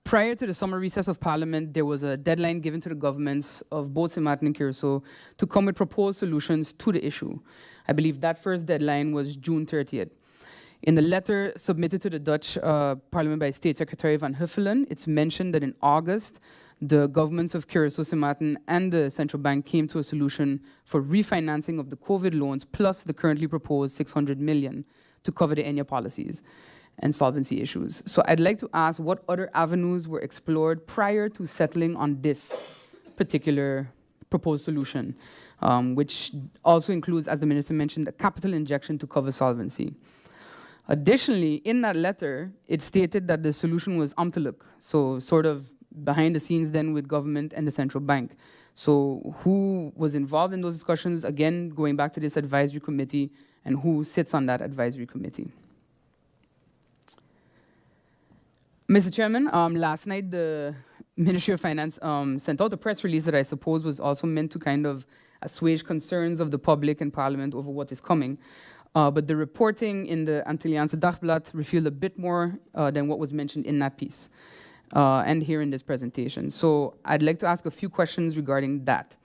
prior to the summer recess of Parliament, there was a deadline given to the governments of both St. Martin and Curacao to come with proposed solutions to the issue. I believe that first deadline was June 30th. In the letter submitted to the Dutch Parliament by State Secretary Van Huffelen, it's mentioned that in August, the governments of Curacao, St. Martin, and the central bank came to a solution for refinancing of the COVID loans, plus the currently proposed 600 million to cover the ENYA policies and solvency issues. So I'd like to ask what other avenues were explored prior to settling on this particular proposed solution, which also includes, as the minister mentioned, a capital injection to cover solvency. Additionally, in that letter, it stated that the solution was amtelijk, so sort of behind the scenes then with government and the central bank. So who was involved in those discussions? Again, going back to this advisory committee, and who sits on that advisory committee? Mr. Chairman, last night the Ministry of Finance sent out a press release that I suppose was also meant to kind of assuage concerns of the public and Parliament over what is coming. But the reporting in the Antilliaanse Dagblad revealed a bit more than what was mentioned in that piece and here in this presentation. So I'd like to ask a few questions regarding that.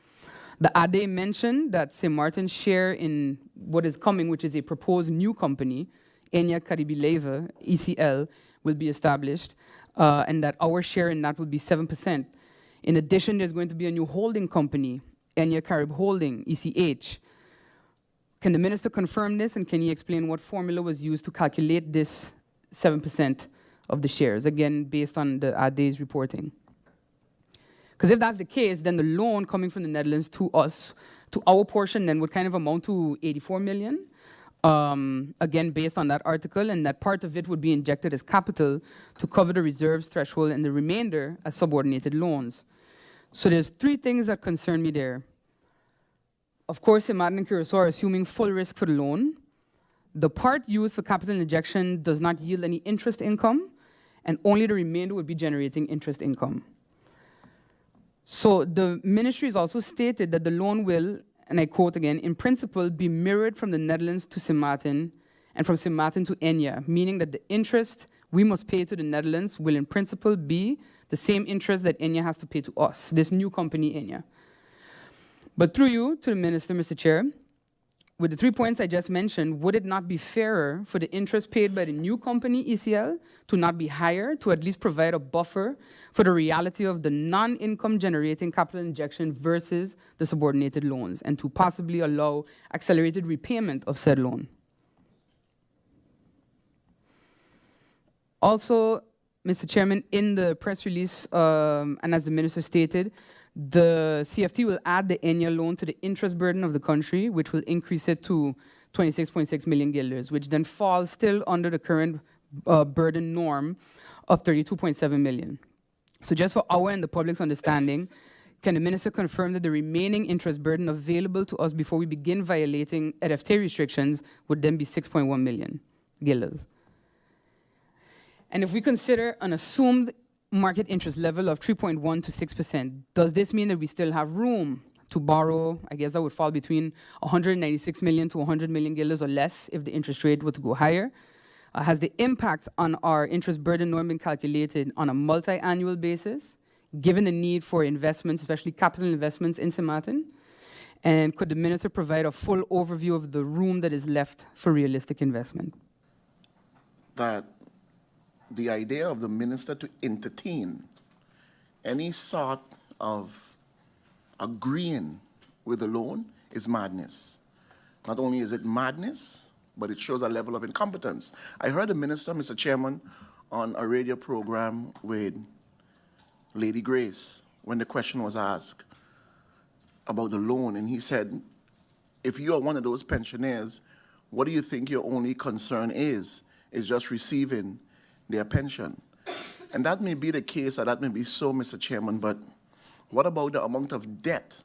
The AD mentioned that St. Martin's share in what is coming, which is a proposed new company, ENYA Caribe Leven, ECL, will be established, and that our share in that will be 7%. In addition, there's going to be a new holding company, ENYA Carib Holding, ECH. Can the minister confirm this, and can he explain what formula was used to calculate this 7% of the shares, again, based on the AD's reporting? Because if that's the case, then the loan coming from the Netherlands to us, to our portion, then would kind of amount to 84 million. Again, based on that article, and that part of it would be injected as capital to cover the reserves threshold and the remainder as subordinated loans. So there's three things that concern me there. Of course, St. Martin and Curacao are assuming full risk for the loan. The part used for capital injection does not yield any interest income, and only the remainder would be generating interest income. So the ministry has also stated that the loan will, and I quote again, in principle, be mirrored from the Netherlands to St. Martin and from St. Martin to ENYA, meaning that the interest we must pay to the Netherlands will in principle be the same interest that ENYA has to pay to us, this new company ENYA. But through you to the minister, Mr. Chair, with the 3 points I just mentioned, would it not be fairer for the interest paid by the new company, ECL, to not be higher, to at least provide a buffer for the reality of the non-income generating capital injection versus the subordinated loans, and to possibly allow accelerated repayment of said loan? Also, Mr. Chairman, in the press release, and as the minister stated, the CFT will add the ENYA loan to the interest burden of the country, which will increase it to 26.6 million guilders, which then falls still under the current burden norm of 32.7 million. So just for our and the public's understanding, can the minister confirm that the remaining interest burden available to us before we begin violating RFT restrictions would then be 6.1 million guilders? And if we consider an assumed market interest level of 3.1 to 6%, does this mean that we still have room to borrow? I guess that would fall between 196 million to 100 million guilders or less if the interest rate were to go higher. Has the impact on our interest burden norm been calculated on a multi-annual basis, given the need for investments, especially capital investments in St. Martin? And could the minister provide a full overview of the room that is left for realistic investment? That the idea of the minister to entertain any sort of agreeing with the loan is madness. Not only is it madness, but it shows a level of incompetence. I heard the minister, Mr. Chairman, on a radio program with Lady Grace when the question was asked about the loan, and he said, if you are one of those pensioners, what do you think your only concern is just receiving their pension? And that may be the case, or that may be so, Mr. Chairman, but what about the amount of debt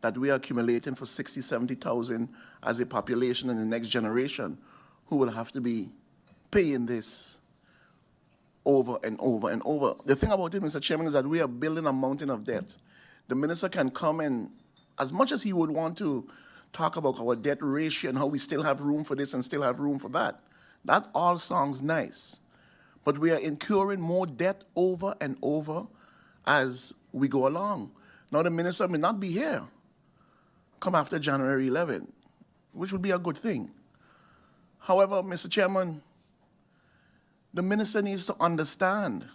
that we are accumulating for 60, 70,000 as a population in the next generation who will have to be paying this over and over and over? The thing about it, Mr. Chairman, is that we are building a mountain of debt. The minister can come and, as much as he would want to talk about our debt ratio and how we still have room for this and still have room for that, that all sounds nice. but we are incurring more debt over and over as we go along. Now, the minister may not be here come after January 11, which would be a good thing. However, Mr. Chairman, the minister needs to understand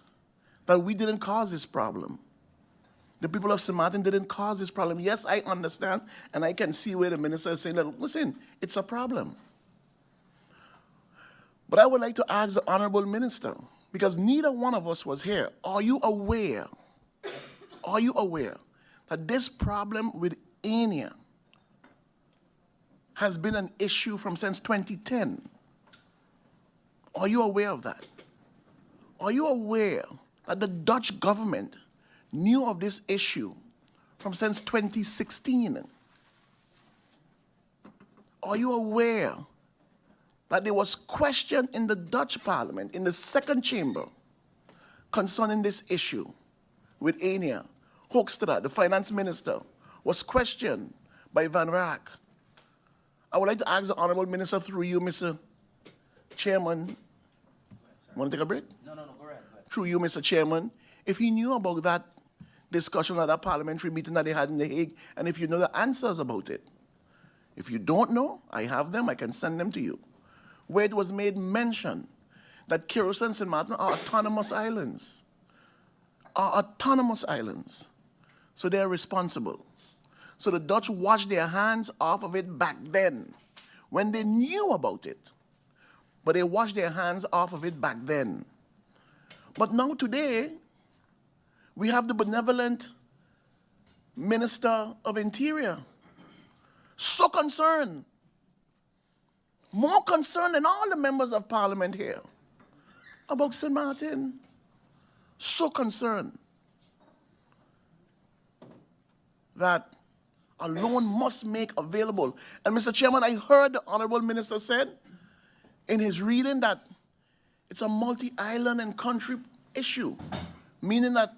that we didn't cause this problem. The people of St. Martin didn't cause this problem. Yes, I understand, and I can see where the minister is saying that, listen, it's a problem. But I would like to ask the honorable minister, because neither one of us was here, are you aware that this problem with ANIA has been an issue since 2010? Are you aware of that? Are you aware that the Dutch government knew of this issue since 2016? Are you aware that there was question in the Dutch parliament, in the second chamber, concerning this issue with ANIA? Hoekstra, the finance minister, was questioned by Van Rack. I would like to ask the honorable minister through you, Mr. Chairman. Want to take a break? No, go ahead. Through you, Mr. Chairman, if he knew about that discussion at that parliamentary meeting that they had in The Hague, and if you know the answers about it. If you don't know, I have them, I can send them to you. Where it was made mention that Curacao and St. Martin are autonomous islands. So they're responsible. So the Dutch washed their hands off of it back then, when they knew about it. But they washed their hands off of it back then. But now today, we have the benevolent Minister of Interior, so concerned, more concerned than all the members of Parliament here about St. Martin. So concerned that a loan must make available. And Mr. Chairman, I heard the Honorable Minister said in his reading that it's a multi-island and country issue, meaning that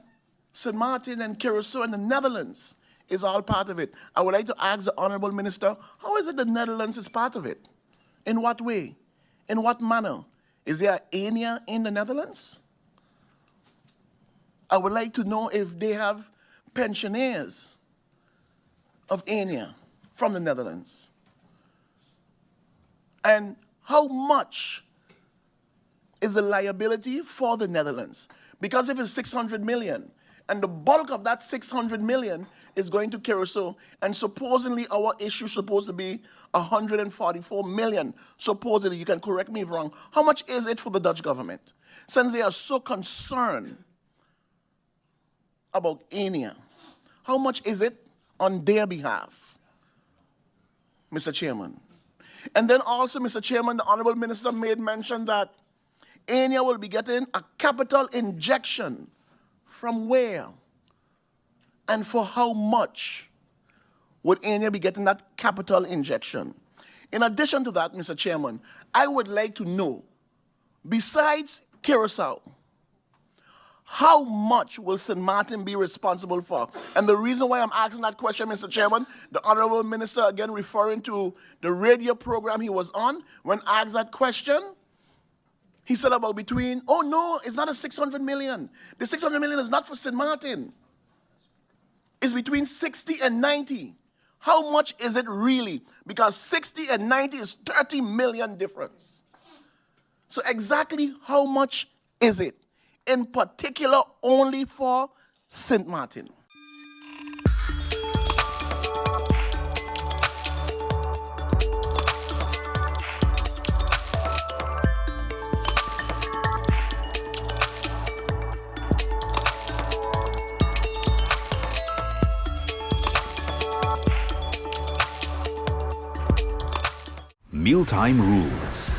St. Martin and Curacao and the Netherlands is all part of it. I would like to ask the Honorable Minister, how is it the Netherlands is part of it? In what way? In what manner? Is there ANIA in the Netherlands? I would like to know if they have pensioners of ANIA from the Netherlands. And how much is the liability for the Netherlands? Because if it's 600 million, and the bulk of that 600 million is going to Curacao, and supposedly our issue is supposed to be 144 million, supposedly, you can correct me if wrong, how much is it for the Dutch government? Since they are so concerned about ANIA, how much is it on their behalf, Mr. Chairman? And then also, Mr. Chairman, the Honorable Minister made mention that ANIA will be getting a capital injection. From where? And for how much would ANIA be getting that capital injection? In addition to that, Mr. Chairman, I would like to know, besides Curacao, how much will St. Martin be responsible for? And the reason why I'm asking that question, Mr. Chairman, the Honorable Minister, again referring to the radio program he was on, when asked that question, he said about between, oh no, it's not a 600 million. The 600 million is not for St. Martin. It's between 60 and 90. How much is it really? Because 60 and 90 is 30 million difference. So exactly how much is it? In particular, only for St. Martin. Mealtime rules.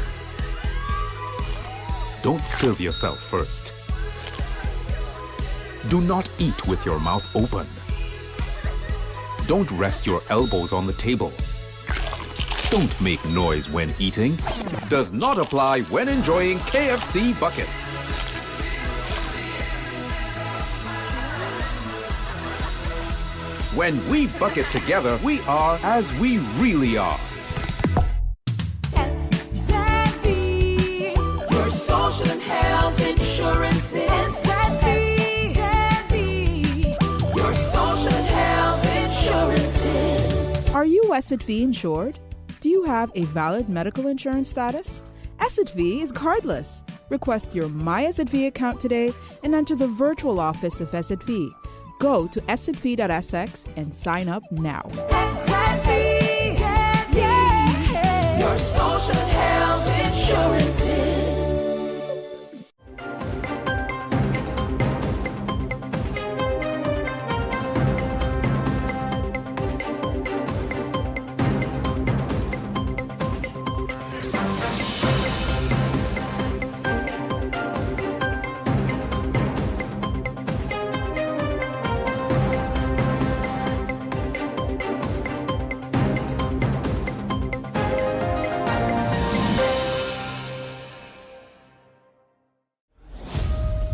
Don't serve yourself first. Do not eat with your mouth open. Don't rest your elbows on the table. Don't make noise when eating. Does not apply when enjoying KFC buckets. When we bucket together, we are as we really are. SXM, your social and health insurance. Asset V insured? Do you have a valid medical insurance status? Asset V is cardless. Request your My Asset V account today and enter the virtual office of Asset V. Go to assetv.sx and sign up now. Asset V, yeah. Your social health insurances.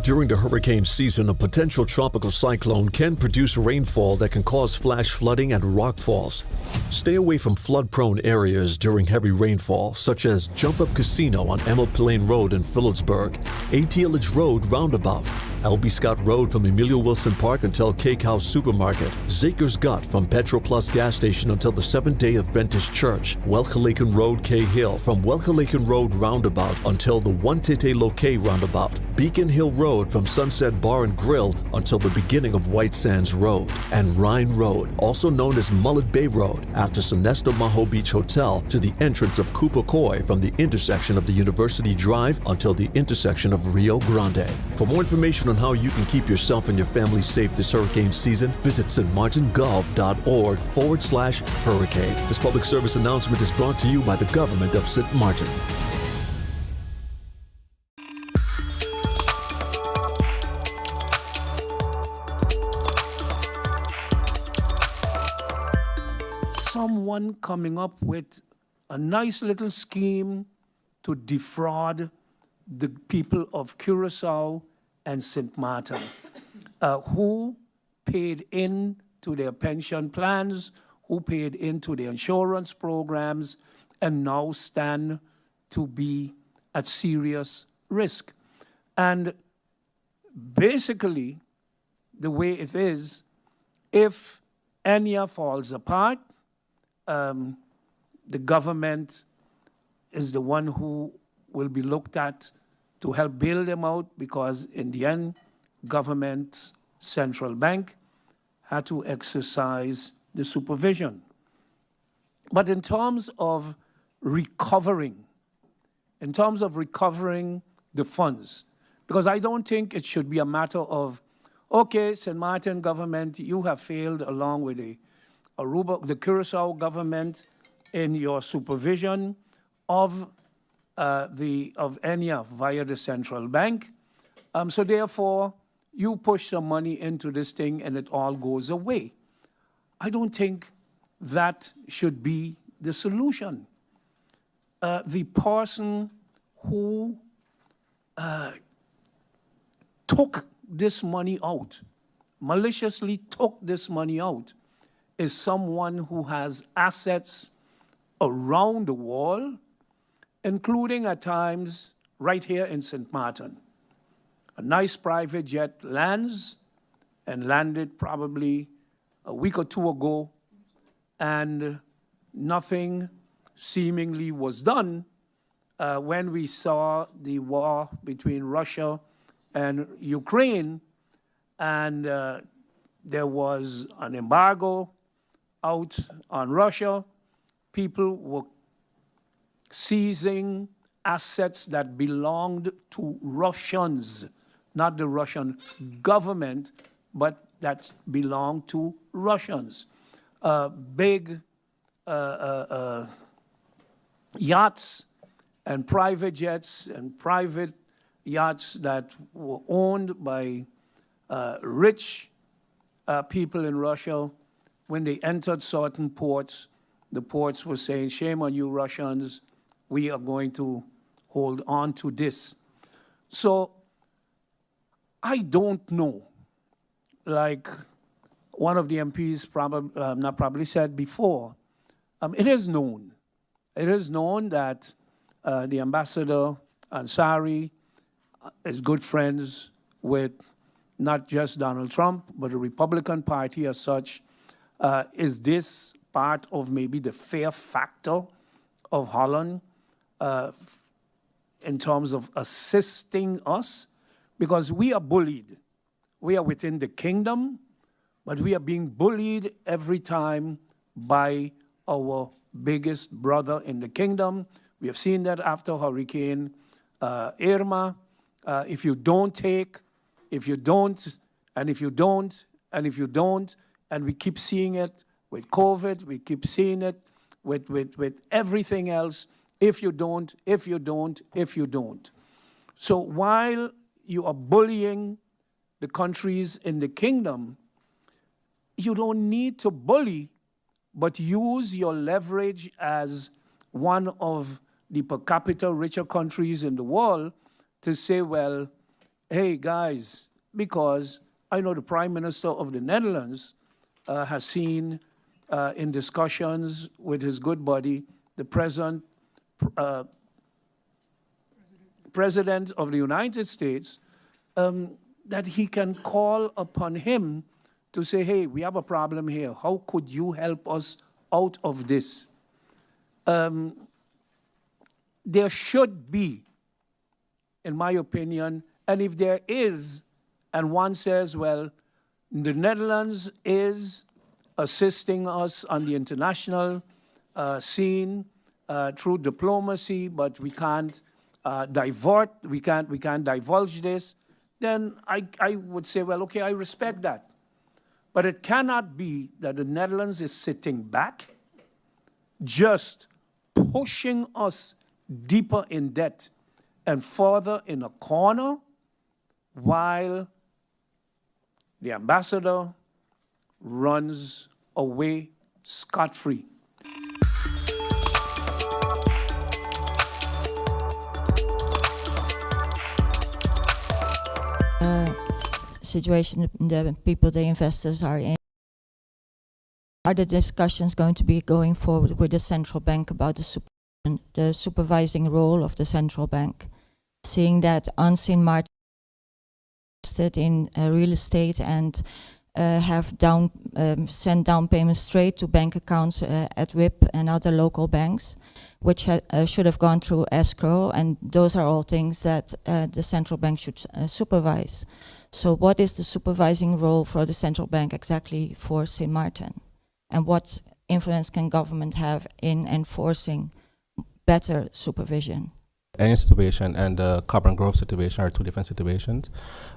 During the hurricane season, a potential tropical cyclone can produce rainfall that can cause flash flooding and rockfalls. Stay away from flood-prone areas during heavy rainfall, such as Jump Up Casino on Emil Plain Road in Phillipsburg, ATLH Road Roundabout, L.B. Scott Road from Emilio Wilson Park until Cake House Supermarket, Zaker's Gut from Petro Plus gas station until the Seventh-day Adventist Church, Welchalaken Road K Hill from Welchalaken Road Roundabout until the One Tete Loke Roundabout, Beacon Hill Road from Sunset Bar and Grill until the beginning of White Sands Road, and Rhine Road, also known as Mullet Bay Road, after Sonesto Maho Beach Hotel to the entrance of Cooper Coy from the intersection of the University Drive until the intersection of Rio Grande. For more information on how you can keep yourself and your family safe this hurricane season, visit stmartingolf.org/hurricane. This public service announcement is brought to you by the government of St. Martin. Someone coming up with a nice little scheme to defraud the people of Curacao and St. Martin, who paid in to their pension plans, who paid into their insurance programs, and now stand to be at serious risk. And basically, the way it is, if ENIA falls apart, the government is the one who will be looked at to help bail them out, because in the end, government central bank had to exercise the supervision. But in terms of recovering the funds, because I don't think it should be a matter of, okay, St. Martin government, you have failed along with the Curacao government in your supervision of ENIA via the central bank. So therefore, you push some money into this thing and it all goes away. I don't think that should be the solution. The person who took this money out, maliciously took this money out, is someone who has assets around the world, including at times right here in St. Martin. A nice private jet lands and landed probably a week or two ago, and nothing seemingly was done when we saw the war between Russia and Ukraine, and there was an embargo out on Russia. People were seizing assets that belonged to Russians, not the Russian government, but that belonged to Russians. Big yachts and private jets and private yachts that were owned by rich people in Russia. When they entered certain ports, the ports were saying, shame on you Russians, we are going to hold on to this. So I don't know, like one of the MPs probably said before, it is known. It is known that the Ambassador Ansari is good friends with not just Donald Trump, but the Republican Party as such. Is this part of maybe the fear factor of Holland in terms of assisting us, because we are bullied. We are within the kingdom, but we are being bullied every time by our biggest brother in the kingdom. We have seen that after Hurricane Irma. If you don't take, if you don't, and if you don't, and if you don't, and we keep seeing it with COVID, we keep seeing it with everything else, if you don't, if you don't, if you don't. So while you are bullying the countries in the kingdom, you don't need to bully, but use your leverage as one of the per capita richer countries in the world to say, well, hey, guys, because I know the Prime Minister of the Netherlands has seen in discussions with his good buddy, the President of the United States, that he can call upon him to say, hey, we have a problem here. How could you help us out of this? There should be, in my opinion, and if there is, and one says, well, the Netherlands is assisting us on the international scene through diplomacy, but we can't we can't divulge this, then I would say, well, okay, I respect that. But it cannot be that the Netherlands is sitting back, just pushing us deeper in debt and further in a corner, while the ambassador runs away scot-free. Situation the people, the investors are in. Are the discussions going to be going forward with the central bank about the supervising role of the central bank, seeing that Sint Maarten invested in real estate and have sent down payments straight to bank accounts at WIP and other local banks, which should have gone through escrow, and those are all things that the central bank should supervise. So what is the supervising role for the central bank exactly for Sint Maarten? And what influence can government have in enforcing better supervision? Any situation and the Carbon Grove situation are two different situations.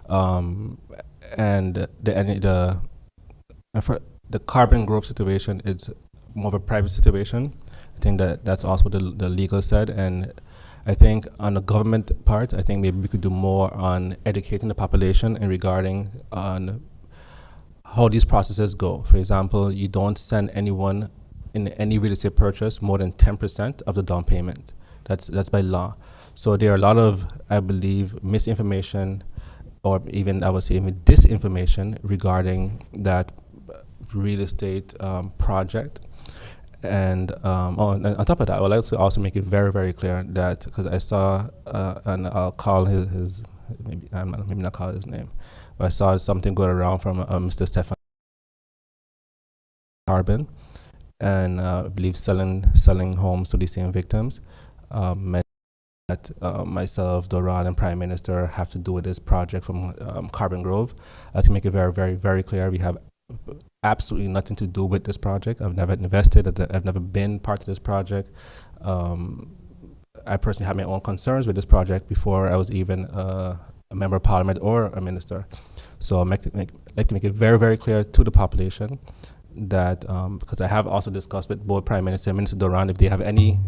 And the Carbon Grove situation is more of a private situation. I think that's also what the legal said, and I think on the government part, I think maybe we could do more on educating the population and regarding on how these processes go. For example, you don't send anyone in any real estate purchase more than 10% of the down payment. That's by law. So there are a lot of, I believe, misinformation, or even I would say even disinformation regarding that real estate project. And on top of that, I would like to also make it very, very clear that, because I saw, and I'll call his maybe not call his name, but I saw something going around from Mr. Stefan Carbon, and I believe selling homes to the same victims. Meant that myself, Doran, and Prime Minister have to do with this project from Carbon Grove. I have to make it very, very, very clear. We have absolutely nothing to do with this project. I've never invested. I've never been part of this project. I personally had my own concerns with this project before I was even a member of parliament or a minister. So I'd like to make it very, very clear to the population that, because I have also discussed with both Prime Minister and Minister Doran, if they have any,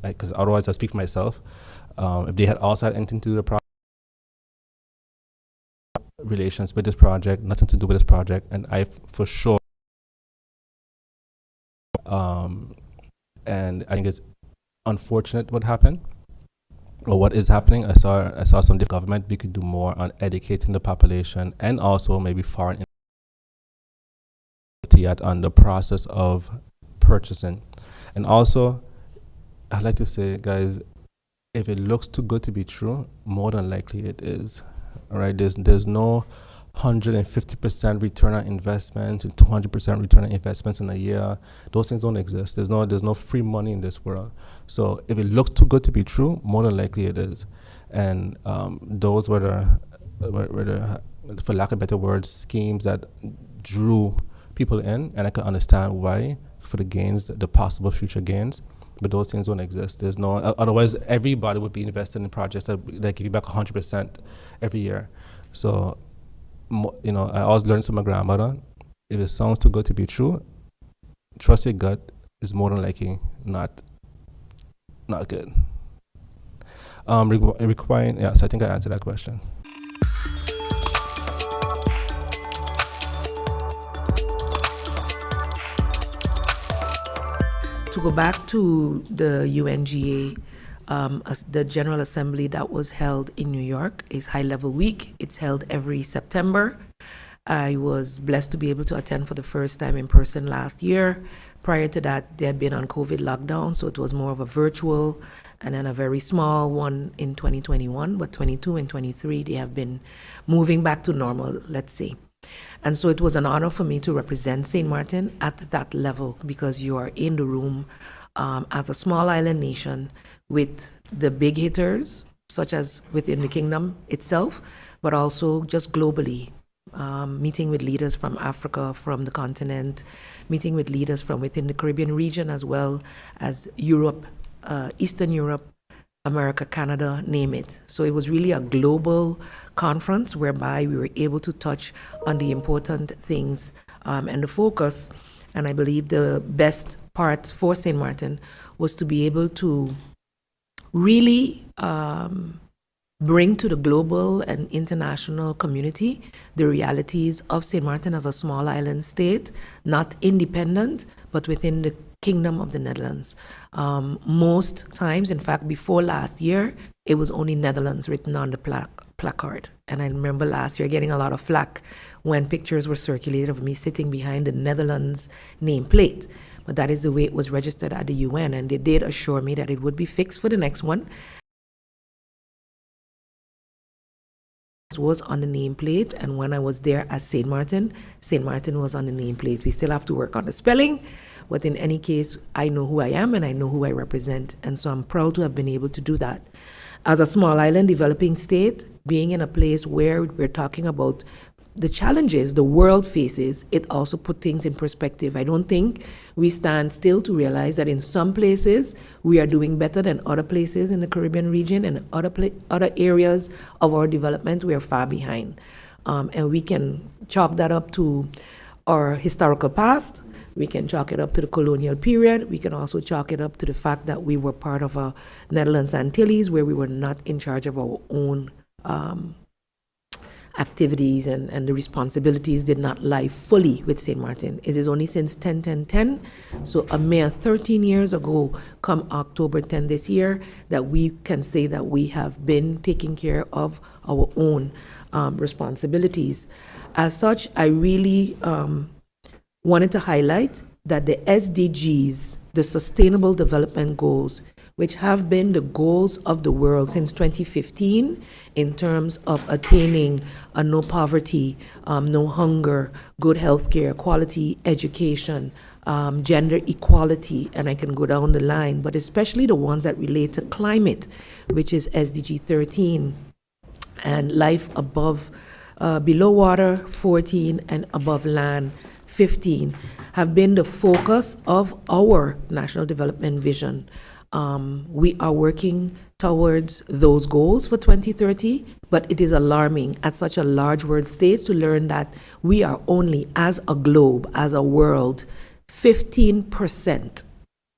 because otherwise I speak for myself, if they had also had anything to do with the relations with this project, nothing to do with this project, and I for sure, and I think it's unfortunate what happened, or what is happening. I saw some government, we could do more on educating the population and also maybe foreign on the process of purchasing. And also, I'd like to say, guys, if it looks too good to be true, more than likely it is. All right, there's no 150% return on investment and 200% return on investments in a year. Those things don't exist. There's no free money in this world. So if it looks too good to be true, more than likely it is. And those were the, for lack of better words, schemes that drew people in, and I can understand why, for the gains, the possible future gains. But those things don't exist. There's no, otherwise everybody would be invested in projects that give you back 100% every year. So, I always learned from my grandmother, if it sounds too good to be true, trust your gut is more than likely not good. Requiring, yes, I think I answered that question. To go back to the UNGA, the General Assembly that was held in New York is High Level Week. It's held every September. I was blessed to be able to attend for the first time in person last year. Prior to that, they had been on COVID lockdown, so it was more of a virtual, and then a very small one in 2021, but 22 and 23, they have been moving back to normal, let's say. And so it was an honor for me to represent St. Martin at that level, because you are in the room as a small island nation with the big hitters, such as within the kingdom itself, but also just globally, meeting with leaders from Africa, from the continent, meeting with leaders from within the Caribbean region, as well as Europe, Eastern Europe, America, Canada, name it. So it was really a global conference whereby we were able to touch on the important things and the focus. And I believe the best part for St. Martin was to be able to really bring to the global and international community the realities of St. Martin as a small island state, not independent, but within the Kingdom of the Netherlands. Most times, in fact, before last year, it was only Netherlands written on the placard. And I remember last year getting a lot of flack when pictures were circulated of me sitting behind the Netherlands nameplate. But that is the way it was registered at the UN, and they did assure me that it would be fixed for the next one. It was on the nameplate, and when I was there as St. Martin was on the nameplate. We still have to work on the spelling, but in any case, I know who I am and I know who I represent, and so I'm proud to have been able to do that. As a small island developing state, being in a place where we're talking about the challenges the world faces, it also put things in perspective. I don't think we stand still to realize that in some places we are doing better than other places in the Caribbean region, and other areas of our development we are far behind. And we can chalk that up to our historical past. We can chalk it up to the colonial period. We can also chalk it up to the fact that we were part of a Netherlands Antilles where we were not in charge of our own activities, and the responsibilities did not lie fully with St. Martin. It is only since 10-10-10, so a mere 13 years ago, come October 10 this year, that we can say that we have been taking care of our own responsibilities. As such, I really wanted to highlight that the SDGs, the Sustainable Development Goals, which have been the goals of the world since 2015 in terms of attaining no poverty, no hunger, good health care, quality education, gender equality, and I can go down the line, but especially the ones that relate to climate, which is SDG 13, and life above, below water 14, and above land 15, have been the focus of our National Development Vision. We are working towards those goals for 2030, but it is alarming at such a large world stage to learn that we are only, as a globe, as a world, 15%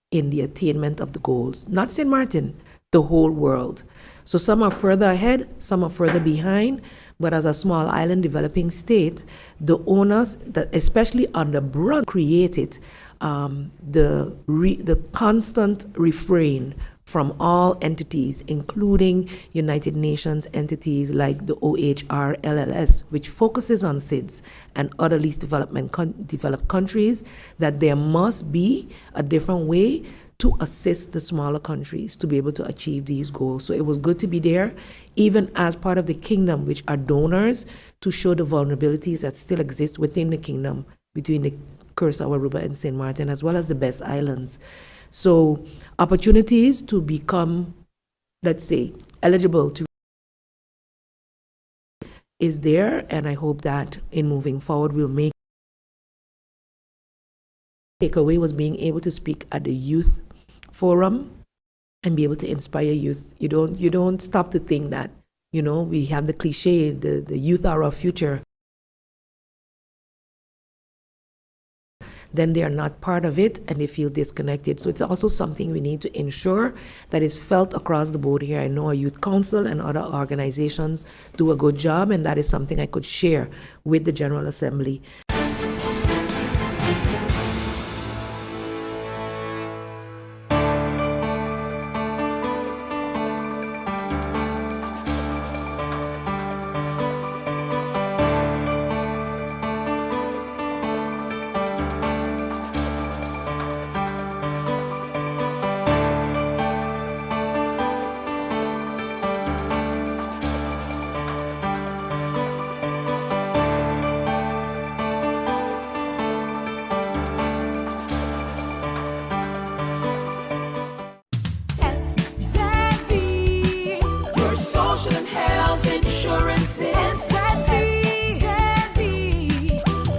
in the attainment of the goals. Not St. Martin, the whole world. So some are further ahead, some are further behind, but as a small island developing state, the onus, that especially on the brunt, created the constant refrain from all entities, including United Nations entities like the OHR LLS, which focuses on SIDS and other least developed countries, that there must be a different way to assist the smaller countries to be able to achieve these goals. So it was good to be there, even as part of the kingdom, which are donors, to show the vulnerabilities that still exist within the kingdom between the Curacao, Aruba, and St. Martin, as well as the Best Islands. So opportunities to become, let's say, eligible to is there, and I hope that in moving forward we'll make takeaway was being able to speak at the youth forum and be able to inspire youth. You don't stop to think that, you know, we have the cliche, the youth are our future. Then they are not part of it and they feel disconnected. So it's also something we need to ensure that is felt across the board here. I know our youth council and other organizations do a good job, and that is something I could share with the General Assembly. Your social and health insurance is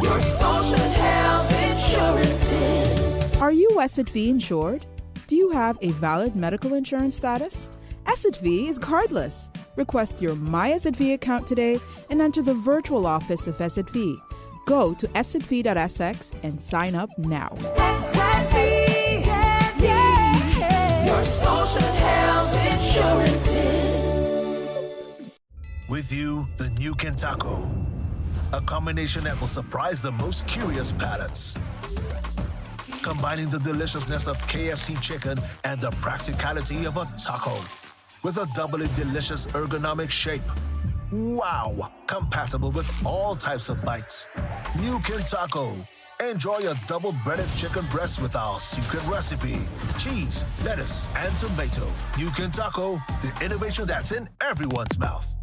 your social and health insurances. Are you SXV insured? Do you have a valid medical insurance status? SXV is cardless. Request your My SXV account today and enter the virtual office of SXV. Go to sxv.sx and sign up now. Your social and health insurances. With you, the new Kentaco. A combination that will surprise the most curious palates. Combining the deliciousness of KFC chicken and the practicality of a taco. With a doubly delicious ergonomic shape. Wow! Compatible with all types of bites. New Kentaco. Enjoy a double breaded chicken breast with our secret recipe. Cheese, lettuce, and tomato. New Kentaco, the innovation that's in everyone's mouth.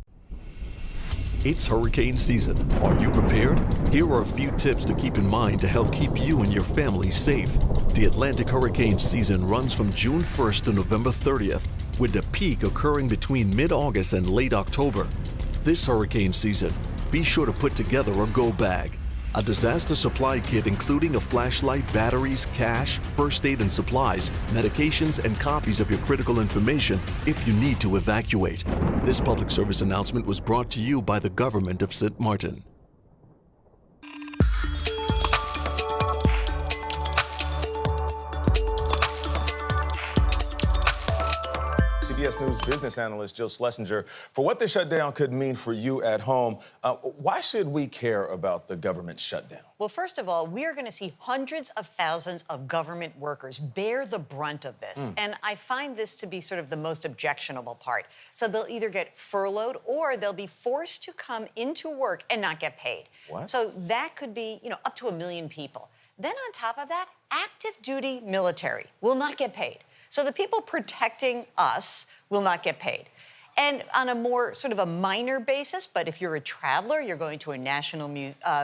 It's hurricane season. Are you prepared? Here are a few tips to keep in mind to help keep you and your family safe. The Atlantic hurricane season runs from June 1st to November 30th, with the peak occurring between mid-August and late October. This hurricane season, be sure to put together a go bag. A disaster supply kit including a flashlight, batteries, cash, first aid and supplies, medications, and copies of your critical information if you need to evacuate. This public service announcement was brought to you by the government of St. Martin. CBS News business analyst Jill Schlesinger. For what the shutdown could mean for you at home, why should we care about the government shutdown? Well, first of all, we are going to see hundreds of thousands of government workers bear the brunt of this. And I find this to be sort of the most objectionable part. So they'll either get furloughed or they'll be forced to come into work and not get paid. What? So that could be, up to 1 million people. Then on top of that, active duty military will not get paid. So the people protecting us will not get paid. And on a more sort of a minor basis, but if you're a traveler, you're going to a national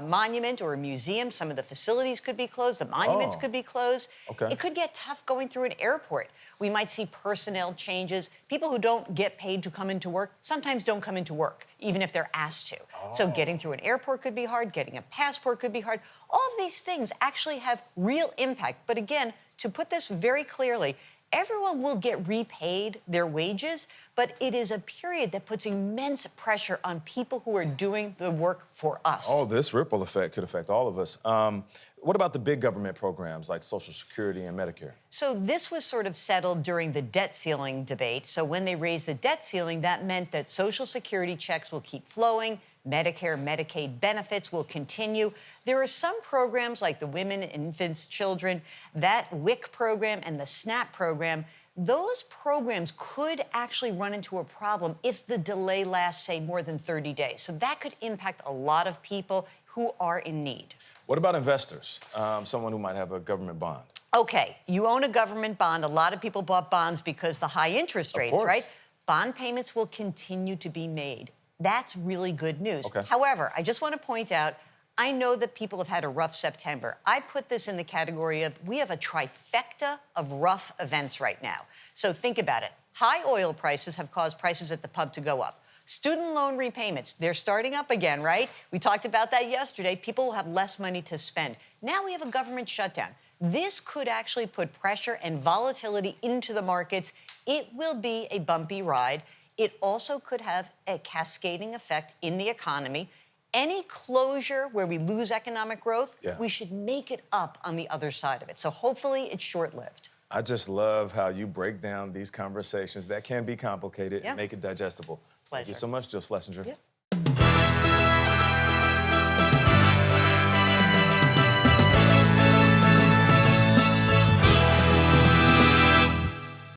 monument or a museum, some of the facilities could be closed, the monuments could be closed. Okay. It could get tough going through an airport. We might see personnel changes. People who don't get paid to come into work sometimes don't come into work, even if they're asked to. So getting through an airport could be hard, getting a passport could be hard. All of these things actually have real impact. But again, to put this very clearly, everyone will get repaid their wages, but it is a period that puts immense pressure on people who are doing the work for us. Oh, this ripple effect could affect all of us. What about the big government programs like Social Security and Medicare? So this was sort of settled during the debt ceiling debate. So when they raised the debt ceiling, that meant that Social Security checks will keep flowing, Medicare, Medicaid benefits will continue. There are some programs like the Women, Infants, Children, that WIC program and the SNAP program. Those programs could actually run into a problem if the delay lasts, say, more than 30 days. So that could impact a lot of people who are in need. What about investors? Someone who might have a government bond? Okay, you own a government bond. A lot of people bought bonds because the high interest rates, course. right? Bond payments will continue to be made. That's really good news. Okay. However, I just want to point out, I know that people have had a rough September. I put this in the category of we have a trifecta of rough events right now. So think about it. High oil prices have caused prices at the pump to go up. Student loan repayments, they're starting up again, right? We talked about that yesterday. People will have less money to spend. Now we have a government shutdown. This could actually put pressure and volatility into the markets. It will be a bumpy ride. It also could have a cascading effect in the economy. Any closure where we lose economic growth, we should make it up on the other side of it. So hopefully it's short-lived. I just love how you break down these conversations that can be complicated and make it digestible. Thank you Pleasure. so much, Jill Schlesinger.